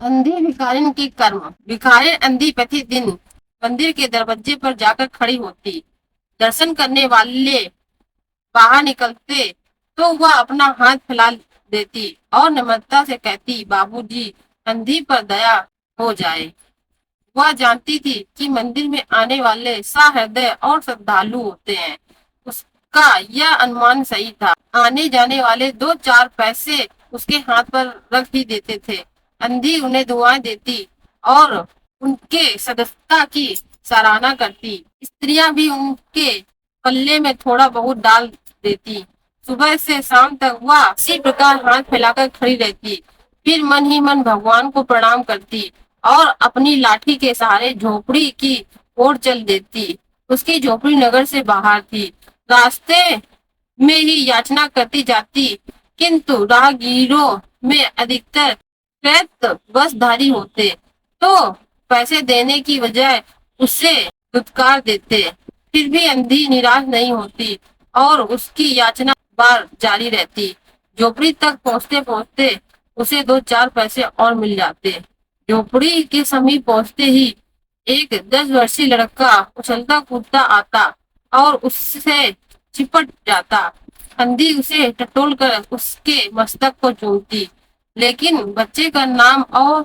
अंधी भिखारिन की कर्म। भिखारिन अंधी प्रतिदिन मंदिर के दरवाजे पर जाकर खड़ी होती। दर्शन करने वाले बाहर निकलते तो वह अपना हाथ फैला देती और नम्रता से कहती, बाबूजी, अंधी पर दया हो जाए। वह जानती थी कि मंदिर में आने वाले सहृदय और श्रद्धालु होते हैं। उसका यह अनुमान सही था। आने जाने वाले दो चार पैसे उसके हाथ पर रख ही देते थे। अंधी उन्हें दुआएं देती और उनके सदस्यता की सराहना करती। स्त्रियां भी उनके पल्ले में थोड़ा बहुत डाल देती। सुबह से शाम तक वह इसी प्रकार हाथ फैलाकर खड़ी रहती, फिर मन ही मन भगवान को प्रणाम करती और अपनी लाठी के सहारे झोपड़ी की ओर चल देती। उसकी झोपड़ी नगर से बाहर थी। रास्ते में ही याचना करती जाती, किंतु राहगीरों में अधिकतर क्रैत बसधारी होते तो पैसे देने की बजाय उससे धुतकार देते। फिर भी अंधी निराश नहीं होती और उसकी याचना बार जारी रहती। झोपड़ी तक पहुंचते पहुंचते उसे दो चार पैसे और मिल जाते। झोपड़ी के समीप पहुंचते ही एक 10 वर्षीय लड़का उछलता कूदता आता और उससे चिपट जाता। अंधी उसे टटोल कर उसके मस्तक को चूमती, लेकिन बच्चे का नाम और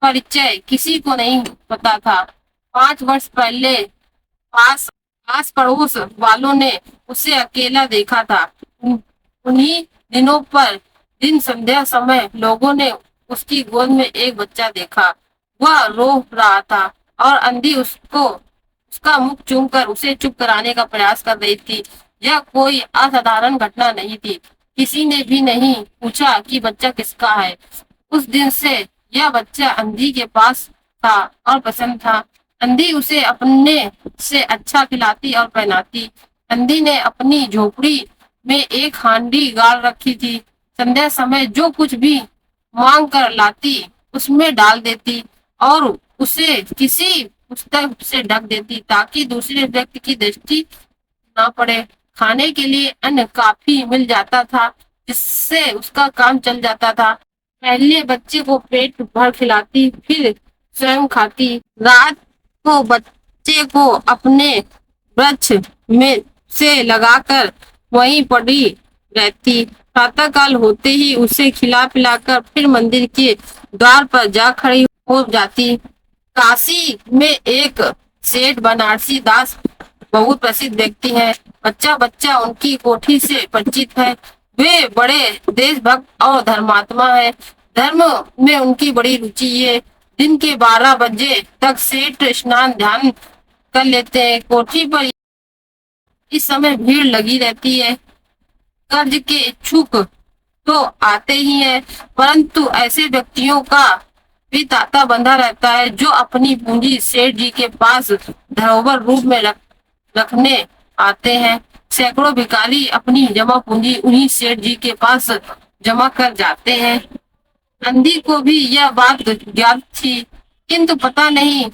परिचय किसी को नहीं पता था। 5 वर्ष पहले पास आस पड़ोस वालों ने उसे अकेला देखा था। उन्हीं दिनों पर दिन संध्या समय लोगों ने उसकी गोद में एक बच्चा देखा। वह रो रहा था और अंधी उसका मुख चूमकर उसे चुप कराने का प्रयास कर रही थी। यह कोई असाधारण घटना नहीं थी। किसी ने भी नहीं पूछा कि बच्चा किसका है। उस दिन से यह बच्चा अंधी के पास था और पसंद था। अंधी उसे अपने से अच्छा खिलाती और पहनाती। अंधी ने अपनी झोपड़ी में एक हांडी गाड़ रखी थी। संध्या समय जो कुछ भी मांग कर लाती उसमें डाल देती और उसे किसी पुस्तक से ढक देती ताकि दूसरे व्यक्ति की दृष्टि ना पड़े। खाने के लिए अन्न काफी मिल जाता था, जिससे उसका काम चल जाता था। पहले बच्चे को पेट भर खिलाती, फिर स्वयं खाती। रात को बच्चे को अपने वृक्ष में से लगाकर वहीं पड़ी रहती। प्रातःकाल होते ही उसे खिला पिलाकर फिर मंदिर के द्वार पर जा खड़ी हो जाती। काशी में एक सेठ बनारसी दास बहुत प्रसिद्ध व्यक्ति है। बच्चा बच्चा उनकी कोठी से परिचित है। वे बड़े देशभक्त और धर्मात्मा है। धर्म में उनकी बड़ी रुचि है। दिन के 12 बजे तक सेठ स्नान ध्यान कर लेते हैं। कोठी पर इस समय भीड़ लगी रहती है। कर्ज के इच्छुक तो आते ही है, परंतु ऐसे व्यक्तियों का भी तांता बंधा रहता है जो अपनी पूंजी सेठ जी के पास धरोहर रूप में रखने आते हैं। सैकड़ों भिखारी अपनी जमा पूंजी उन्हीं सेठ जी के पास जमा कर जाते हैं। अंधी को भी यह बात ज्ञात थी, किंतु पता नहीं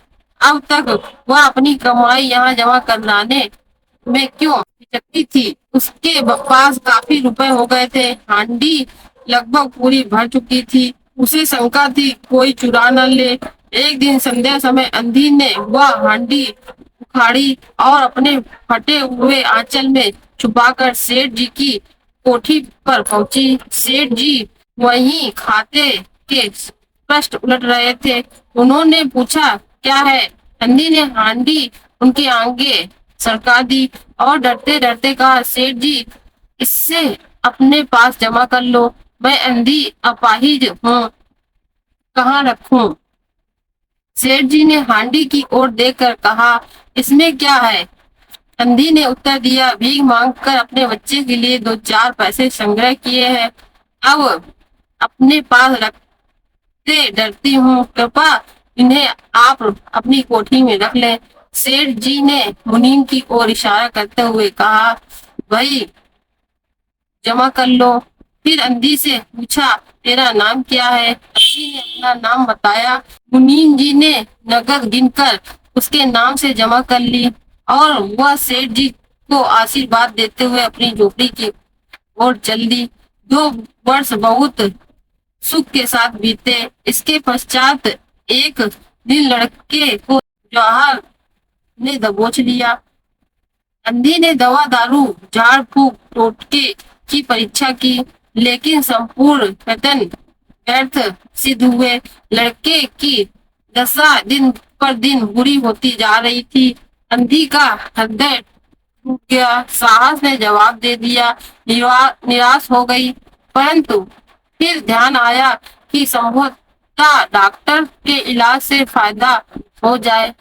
अब तक वह अपनी कमाई यहाँ जमा कराने में क्यों हिचकती थी। उसके पास काफी रुपए हो गए थे। हांडी लगभग पूरी भर चुकी थी। उसे शंका थी कोई चुरा न ले। एक दिन संध्या समय अंधी ने वह हांडी उखाड़ी और अपने फटे हुए आंचल में छुपाकर सेठ जी की कोठी पर पहुंची। सेठ जी वहीं खाते के पृष्ठ उलट रहे थे। उन्होंने पूछा, क्या है? अंधी ने हांडी उनके आगे सरका दी और डरते डरते कहा, सेठ जी, इससे अपने पास जमा कर लो। मैं अंधी अपाहिज हूँ, कहाँ रखूं? सेठ जी ने हांडी की ओर देखकर कहा, इसमें क्या है? अंधी ने उत्तर दिया, भीख मांगकर अपने बच्चे के लिए दो चार पैसे संग्रह किए हैं, अब अपने पास रखते डरती हूँ। कृपा इन्हें आप अपनी कोठी में रख लें। सेठ जी ने मुनीम की ओर इशारा करते हुए कहा, भाई जमा कर लो। फिर अंधी से पूछा, तेरा नाम क्या है? अंधी ने अपना नाम बताया। मुनीम जी ने नगद गिनकर उसके नाम से जमा कर ली और वह सेठ जी को आशीर्वाद देते हुए अपनी झोपड़ी की ओर चल दी। 2 वर्ष बहुत सुख के साथ बीते। इसके पश्चात एक दिन लड़के को जौहर ने दबोच लिया। अंधी ने दवा दारू झाड़ फूक टोटके की परीक्षा की, लेकिन संपूर्ण यत्न व्यर्थ सिद्ध हुए। लड़के की दशा दिन पर दिन बुरी होती जा रही थी। अंधी का हृदय टूट गया। साहस ने जवाब दे दिया। निराश हो गई, परंतु फिर ध्यान आया कि संभवतः डॉक्टर के इलाज से फायदा हो जाए।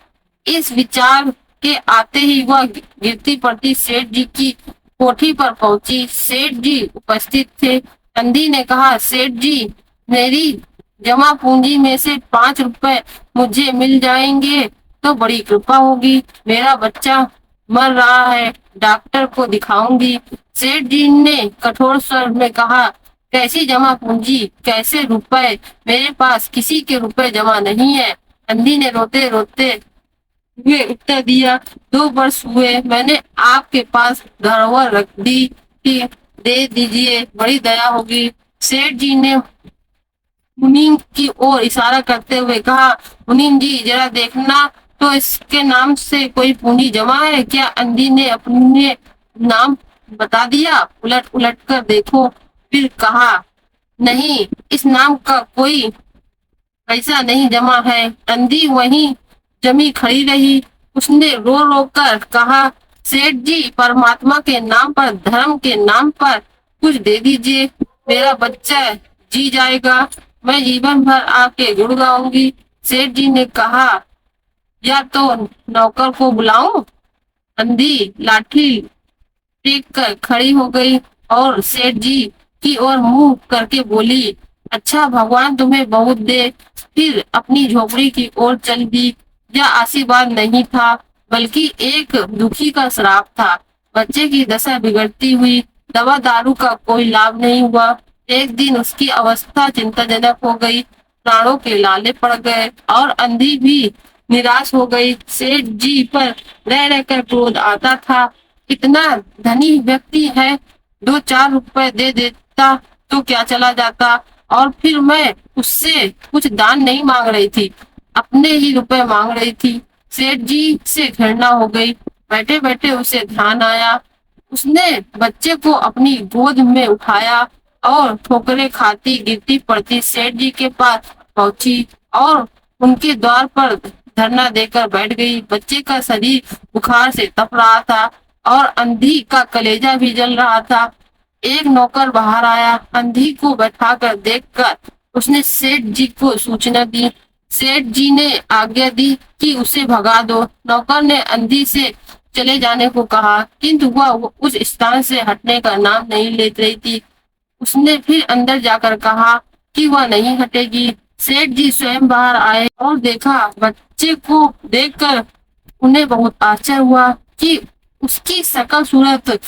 इस विचार के आते ही वह गिरती पड़ती सेठ जी की कोठी पर पहुंची। सेठ जी उपस्थित थे। अंधी ने कहा, सेठ जी, मेरी जमा पूंजी में से 5 रुपए मुझे मिल जाएंगे तो बड़ी कृपा होगी। मेरा बच्चा मर रहा है, डॉक्टर को दिखाऊंगी। सेठ जी ने कठोर स्वर में कहा, कैसी जमा पूंजी, कैसे रुपए? मेरे पास किसी के रुपए जमा नहीं है। अंधी ने रोते रोते हुए उत्तर दिया, 2 वर्ष हुए मैंने आपके पास धरोहर रख दी कि दे दीजिए, बड़ी दया होगी। सेठ जी ने मुनीम की ओर इशारा करते हुए कहा, मुनीम जी जरा देखना तो इसके नाम से कोई पूंजी जमा है क्या? अंधी ने अपने नाम बता दिया। उलट उलट कर देखो। फिर कहा, नहीं, इस नाम का कोई पैसा नहीं जमा है। अंधी वहीं जमी खड़ी रही। उसने रो रो कर कहा, सेठ जी, परमात्मा के नाम पर, धर्म के नाम पर कुछ दे दीजिए, मेरा बच्चा जी जाएगा। मैं जीवन भर आपके गुण गाऊंगी। सेठ जी ने कहा, या तो नौकर को बुलाऊं? अंधी लाठी टेक कर खड़ी हो गई और सेठ जी की ओर मुंह करके बोली, अच्छा भगवान तुम्हें बहुत दे। फिर अपनी झोपड़ी की ओर चल दी। यह आशीर्वाद नहीं था, बल्कि एक दुखी का श्राप था। बच्चे की दशा बिगड़ती हुई। दवा दारू का कोई लाभ नहीं हुआ। एक दिन उसकी अवस्था चिंताजनक हो गई। प्राणों के लाले पड़ गए और अंधी भी निराश हो गई। सेठ जी पर रह रहकर क्रोध आता था। इतना धनी व्यक्ति है, 2-4 रुपए दे देता तो क्या चला जाता। और फिर मैं उससे कुछ दान नहीं मांग रही थी, अपने ही रुपए मांग रही थी। सेठ जी से घृणा हो गई। बैठे बैठे उसे ध्यान आया। उसने बच्चे को अपनी गोद में उठाया और ठोकरें खाती गिरती पड़ती सेठ जी के पास पहुंची और उनके द्वार पर धरना देकर बैठ गई। बच्चे का शरीर बुखार से तप रहा था और अंधी का कलेजा भी जल रहा था। एक नौकर बाहर आया। अंधी को बैठाकर देखकर उसने सेठ जी को सूचना दी। सेठ जी ने आज्ञा दी कि उसे भगा दो। नौकर ने अंधी से चले जाने को कहा, किंतु वह उस स्थान से हटने का नाम नहीं ले रही थी। उसने फिर अंदर जाकर कहा कि वह नहीं हटेगी। सेठ जी स्वयं बाहर आए और देखा। बच्चे को देखकर उन्हें बहुत आश्चर्य हुआ कि उसकी शकल सूरत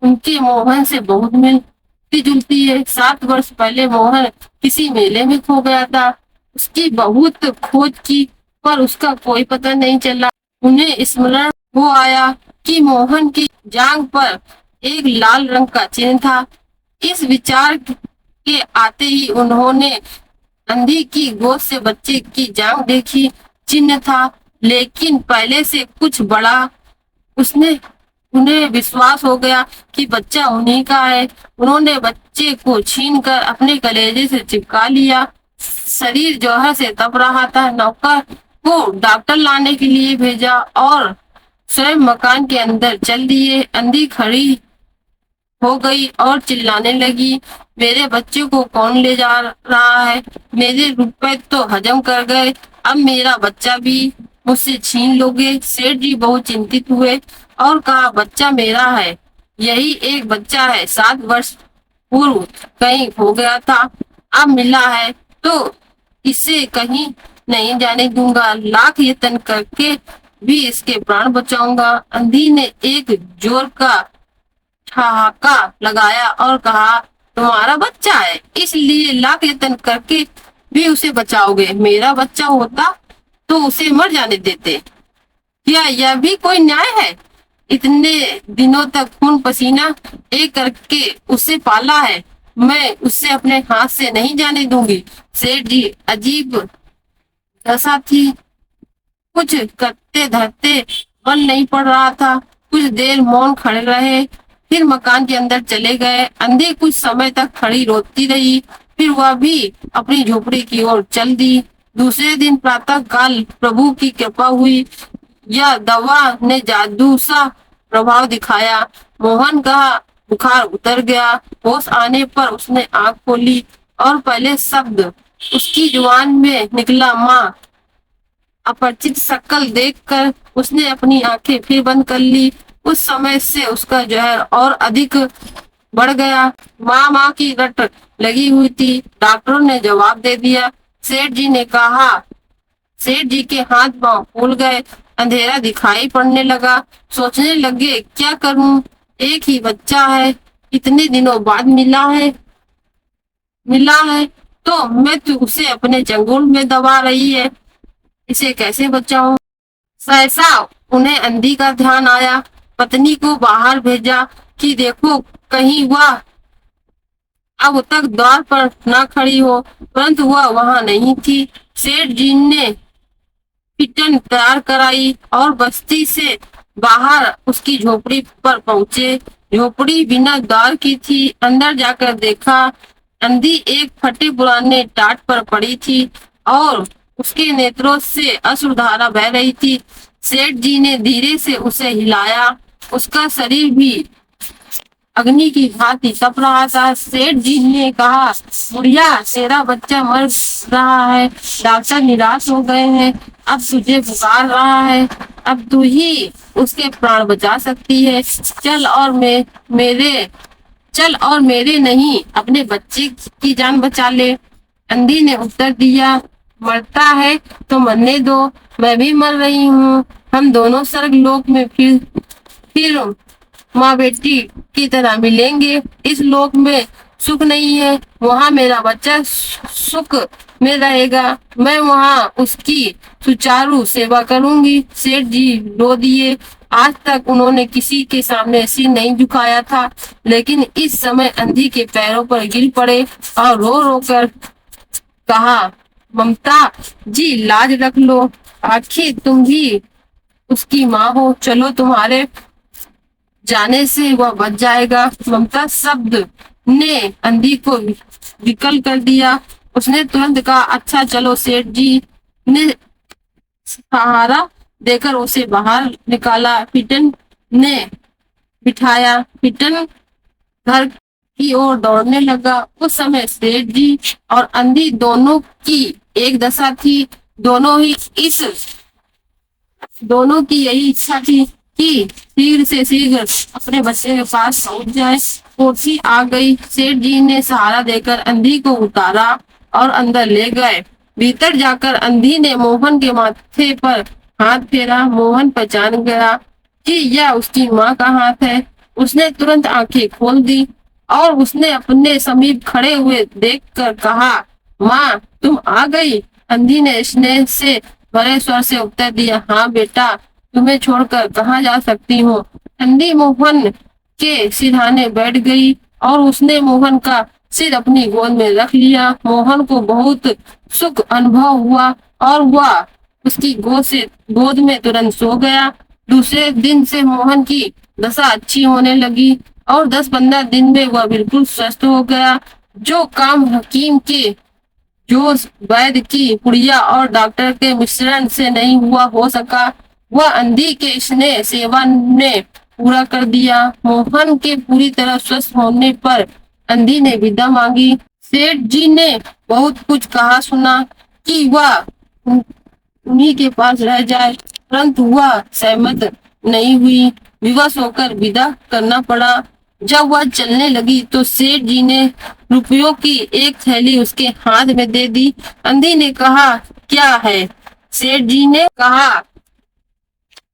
उनके मोहन से बहुत मिलती जुलती है। 7 वर्ष पहले मोहन किसी मेले में खो गया था। उसकी बहुत खोज की, पर उसका कोई पता नहीं चला। उन्हें स्मरण हो आया कि मोहन की जांघ पर एक लाल रंग का चिन्ह था। इस विचार के आते ही उन्होंने अंधी की गोद से बच्चे की जांघ देखी। चिन्ह था, लेकिन पहले से कुछ बड़ा। उन्हें विश्वास हो गया कि बच्चा उन्हीं का है। उन्होंने बच्चे को छीनकर अपने कलेजे से चिपका लिया। शरीर जौहर से तप रहा था। नौकर को डॉक्टर लाने के लिए भेजा और स्वयं मकान के अंदर चल दिए। अंधी खड़ी हो गई और चिल्लाने लगी, मेरे बच्चे को कौन ले जा रहा है? मेरे रुपए तो हजम कर गए, अब मेरा बच्चा भी मुझसे छीन लोगे। सेठ जी बहुत चिंतित हुए और कहा, बच्चा मेरा है, यही एक बच्चा है। 7 वर्ष पूर्व कहीं खो गया था, अब मिला है तो इसे कहीं नहीं जाने दूंगा। लाख यत्न करके भी इसके प्राण बचाऊंगा। अंधी ने एक जोर का ठहाका लगाया और कहा, तुम्हारा बच्चा है, इसलिए लाख यत्न करके भी उसे बचाओगे? मेरा बच्चा होता तो उसे मर जाने देते। क्या यह भी कोई न्याय है? इतने दिनों तक खून पसीना एक करके उसे पाला है, मैं उससे अपने हाथ से नहीं जाने दूंगी। सेठ जी अजीब दशा थी, कुछ करते धरते मन नहीं पड़ रहा था। कुछ देर मौन खड़े रहे, फिर मकान के अंदर चले गए। अंधी कुछ समय तक खड़ी रोती रही, फिर वह भी अपनी झोपड़ी की ओर चल दी। दूसरे दिन प्रातः काल प्रभु की कृपा हुई, यह दवा ने जादू सा प्रभाव दिखाया। मोहन का बुखार उतर गया। होश आने पर उसने आंख खोली और पहले शब्द उसकी जुबान में निकला, माँ। अपरिचित शक्ल देखकर उसने अपनी आंखें फिर बंद कर ली। उस समय से उसका जहर और अधिक बढ़ गया। माँ माँ की रट लगी हुई थी। डॉक्टरों ने जवाब दे दिया। सेठ जी ने कहा, सेठ जी के हाथ पांव फूल गए, अंधेरा दिखाई पड़ने लगा। सोचने लगे क्या करूं, एक ही बच्चा है, इतने दिनों बाद मिला है तो मैं तो उसे अपने चंगुल में दबा रही है, इसे कैसे बचाऊं। सहसा उन्हें अंधी का ध्यान आया। पत्नी को बाहर भेजा कि देखो कहीं वह अब तक द्वार पर न खड़ी हो, परंतु वह वहां नहीं थी। सेठ जी ने पिटन तैयार कराई और बस्ती से बाहर उसकी झोपड़ी पर पहुंचे। झोपड़ी बिना द्वार की थी। अंदर जाकर देखा, अंधी एक फटे पुराने टाट पर पड़ी थी और उसके नेत्रों से अश्रुधारा बह रही थी। सेठ जी ने धीरे से उसे हिलाया। उसका शरीर भी अग्नि की भांति तप रहा था। सेठ जी ने कहा, बुढ़िया तेरा बच्चा मर रहा है, डॉक्टर निराश हो गए हैं, अब तुझे पुकार रहा है, अब तू ही उसके प्राण बचा सकती है। चल और मेरे नहीं अपने बच्चे की जान बचा ले। अंधी ने उत्तर दिया, मरता है तो मरने दो, मैं भी मर रही हूँ, हम दोनों स्वर्ग लोक में फिर माँ बेटी की तरह मिलेंगे। इस लोक में सुख नहीं है, वहाँ मेरा बच्चा सुख में रहेगा, मैं वहाँ उसकी सुचारू सेवा करूंगी। सेठ जी रो दिए। आज तक उन्होंने किसी के सामने सिर नहीं झुकाया था, लेकिन इस समय अंधी के पैरों पर गिर पड़े और रो रो कर कहा, ममता जी लाज रख लो, आखिर तुम भी उसकी माँ हो, चलो तुम्हारे जाने से वह बच जाएगा। ममता शब्द ने अंधी को विकल कर दिया। उसने तुरंत कहा, अच्छा चलो। सेठ जी ने सहारा देकर उसे बाहर निकाला। पिटन ने बिठाया। पिटन घर की ओर दौड़ने लगा। उस समय सेठ जी और अंधी दोनों की एक दशा थी। दोनों की यही इच्छा थी कि शीघ्र से शीघ्र अपने बच्चे के पास पहुंच जाए। कोठी आ गई। सेठ जी ने सहारा देकर अंधी को उतारा और अंदर ले गए। भीतर जाकर अंधी ने मोहन के माथे पर हाथ फेरा। मोहन पहचान गया कि यह उसकी माँ का हाथ है। उसने तुरंत आंखें खोल दी और उसने अपने समीप खड़े हुए देखकर कहा, माँ तुम आ गई। अंधी ने स्नेह से भरे स्वर से उत्तर दिया, हाँ बेटा, तुम्हें छोड़कर कहाँ जा सकती हूँ। अंधी मोहन के सिरहाने बैठ गई और उसने मोहन का सिर अपनी गोद में रख लिया। मोहन को बहुत सुख अनुभव हुआ और वह उसकी गोद में तुरंत सो गया। दूसरे दिन से मोहन की दशा अच्छी होने लगी और 10-15 दिन में वह बिल्कुल स्वस्थ हो गया। जो काम हकीम के जोश, वैद्य की पुड़िया और डॉक्टर के मिश्रण से नहीं हो सका, वह अंधी के स्नेह सेवा ने पूरा कर दिया। मोहन के पूरी तरह स्वस्थ होने पर अंधी ने विदा मांगी। सेठ जी ने बहुत कुछ कहा सुना कि वह उन्हीं के पास रह जाए, परंतु वह सहमत नहीं हुई। विवश होकर विदा करना पड़ा। जब वह चलने लगी तो सेठ जी ने रुपयों की एक थैली उसके हाथ में दे दी। अंधी ने कहा, क्या है? सेठ जी ने कहा,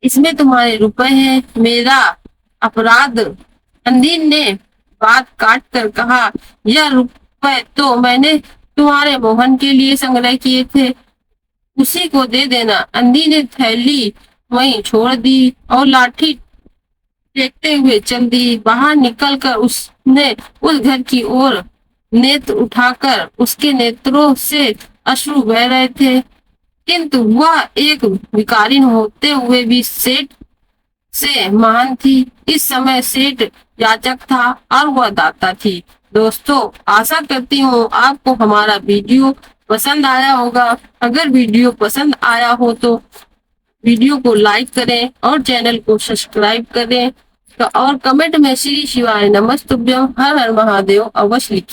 इसमें तुम्हारे रुपए हैं, मेरा अपराध। अंधी ने बात काट कर कहा, यह रुपए तो मैंने तुम्हारे मोहन के लिए संग्रह किए थे, उसी को दे देना। अंधी ने थैली वहीं छोड़ दी और लाठी फेंकते हुए चल दी। बाहर निकलकर उसने उस घर की ओर नेत्र उठाकर उसके नेत्रों से अश्रु बह रहे थे, किंतु वह एक भिखारी होते हुए भी सेठ से महान थी। इस समय सेठ याचक था और वह दाता थी। दोस्तों, आशा करती हूँ आपको हमारा वीडियो पसंद आया होगा। अगर वीडियो पसंद आया हो तो वीडियो को लाइक करें और चैनल को सब्सक्राइब करें और कमेंट में श्री शिवाय नमस्तुभ्यम हर हर महादेव अवश्य लिखें।